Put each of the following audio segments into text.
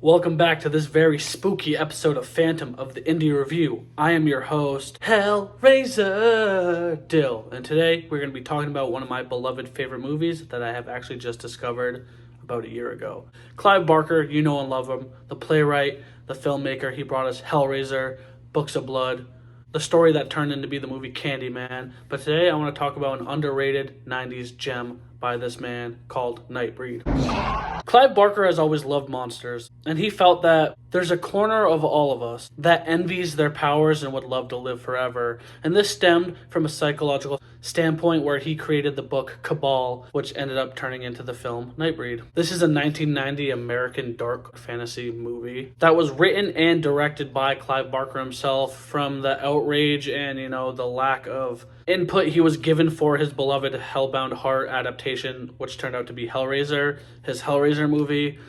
Welcome back to this very spooky episode of Phantom of the Indie Review. I am your host, Hellraiser Dill, and today we're going to be talking about one of my beloved favorite movies that I have actually just discovered about a year ago. Clive Barker, you know and love him, the playwright, the filmmaker. He brought us Hellraiser, Books of Blood, the story that turned into be the movie Candyman. But today I want to talk about an underrated 90s gem by this man called Nightbreed. Clive Barker has always loved monsters, and he felt that there's a corner of all of us that envies their powers and would love to live forever. And this stemmed from a psychological standpoint where he created the book Cabal, which ended up turning into the film Nightbreed. This is a 1990 American dark fantasy movie that was written and directed by Clive Barker himself. From the outrage and, the lack of input he was given for his beloved Hellbound Heart adaptation, which turned out to be Hellraiser, his Hellraiser movie.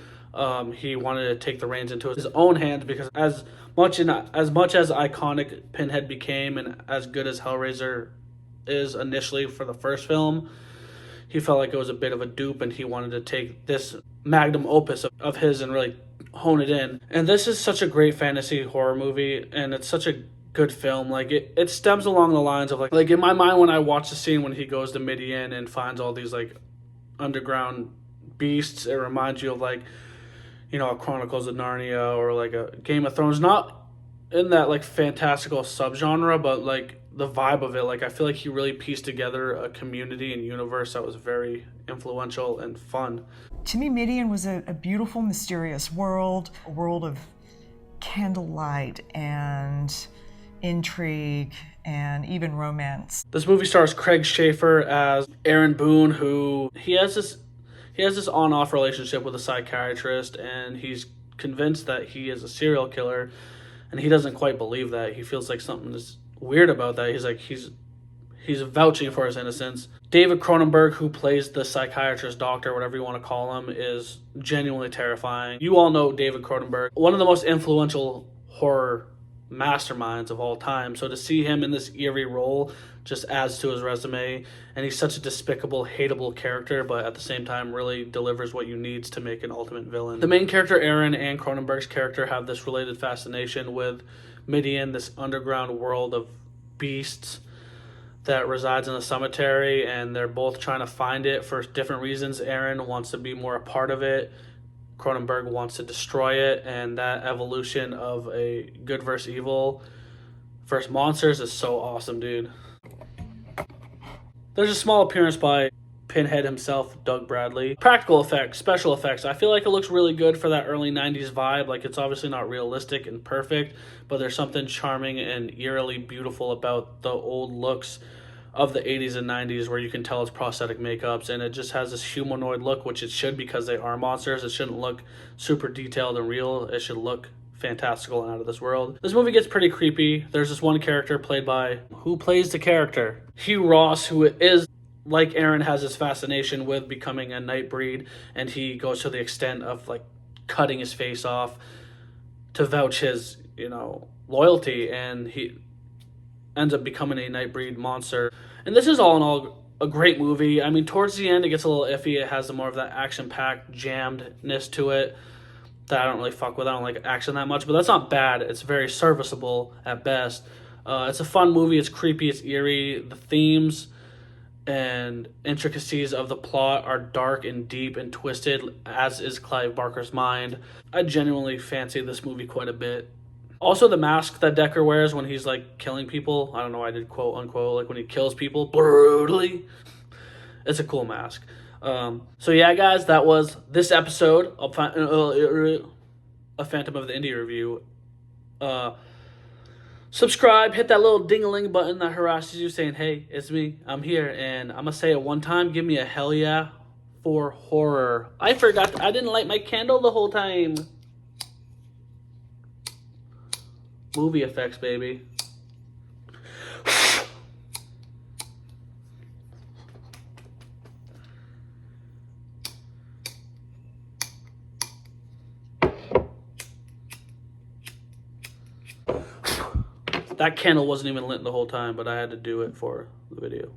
He wanted to take the reins into his own hands because as much as iconic Pinhead became and as good as Hellraiser is initially for the first film, he felt like it was a bit of a dupe, and he wanted to take this magnum opus of his and really hone it in. And this is such a great fantasy horror movie, and it's such a good film. Like it stems along the lines of like in my mind when I watch the scene when he goes to Midian and finds all these like underground beasts, it reminds you of like a Chronicles of Narnia or like a Game of Thrones, not in that like fantastical subgenre, but like the vibe of it. Like I feel like he really pieced together a community and universe that was very influential and fun. To me, Midian was a beautiful, mysterious world, a world of candlelight and intrigue and even romance. This movie stars Craig Schaefer as Aaron Boone, who he has this on-off relationship with a psychiatrist, and he's convinced that he is a serial killer, and he doesn't quite believe that. He feels like something is weird about that. He's vouching for his innocence. David Cronenberg, who plays the psychiatrist doctor, whatever you want to call him, is genuinely terrifying. You all know David Cronenberg, one of the most influential horror masterminds of all time. So to see him in this eerie role just adds to his resume, and he's such a despicable, hateable character, but at the same time really delivers what you need to make an ultimate villain. The main character, Aaron, and Cronenberg's character have this related fascination with Midian, this underground world of beasts that resides in a cemetery, and they're both trying to find it for different reasons. Aaron wants to be more a part of it. Cronenberg wants to destroy it, and that evolution of a good versus evil versus monsters is so awesome, dude. There's a small appearance by Pinhead himself, Doug Bradley. Practical effects, special effects. I feel like it looks really good for that early 90s vibe. Like, it's obviously not realistic and perfect, but there's something charming and eerily beautiful about the old looks of the 80s and 90s where you can tell it's prosthetic makeups, and it just has this humanoid look, which it should because they are monsters. It shouldn't look super detailed and real. It should look fantastical and out of this world. This movie gets pretty creepy. There's this one character played by, who plays the character? Hugh Ross, who is, like Aaron, has this fascination with becoming a Nightbreed, and he goes to the extent of like cutting his face off to vouch his, loyalty, and he ends up becoming a Nightbreed monster. And this is all in all a great movie. I mean, towards the end it gets a little iffy. It has more of that action-packed jammedness to it that I don't really fuck with. I don't like action that much, but that's not bad. It's very serviceable at best. It's a fun movie. It's creepy. It's eerie. The themes and intricacies of the plot are dark and deep and twisted, as is Clive Barker's mind. I genuinely fancy this movie quite a bit. Also, the mask that Decker wears when he's like killing people. I don't know why I did quote unquote, like when he kills people brutally. It's a cool mask. So yeah, guys, that was this episode of a Phantom of the Indie Review. Subscribe, hit that little ding-a-ling button that harasses you saying, hey, it's me, I'm here, and I'm gonna say it one time, give me a hell yeah for horror. I forgot, I didn't light my candle the whole time. Movie effects, baby. That candle wasn't even lit the whole time, but I had to do it for the video.